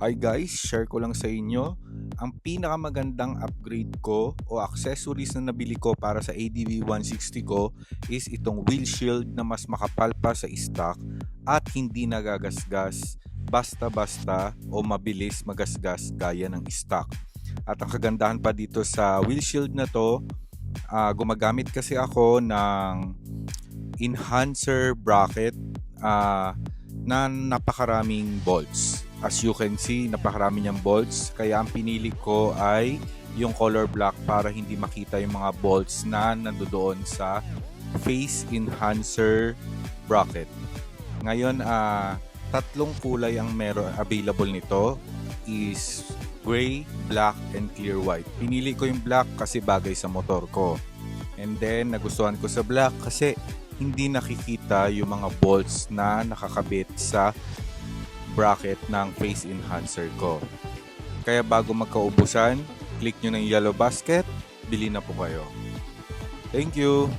Hi guys, share ko lang sa inyo ang pinakamagandang upgrade ko o accessories na nabili ko para sa ADV 160 ko is itong wheel shield na mas makapal pa sa stock at hindi nagagasgas basta-basta o mabilis magasgas gaya ng stock. At ang kagandahan pa dito sa wheel shield na to, gumagamit kasi ako ng enhancer bracket na napakaraming bolts. As you can see, napakarami niyang bolts. Kaya ang pinili ko ay yung color black para hindi makita yung mga bolts na nandoon sa face enhancer bracket. Ngayon, tatlong kulay ang meron available nito is gray, black, and clear white. Pinili ko yung black kasi bagay sa motor ko. And then, nagustuhan ko sa black kasi hindi nakikita yung mga bolts na nakakabit sa bracket ng face enhancer ko. Kaya bago magkaubusan, click nyo ng yellow basket, bili na po kayo. Thank you!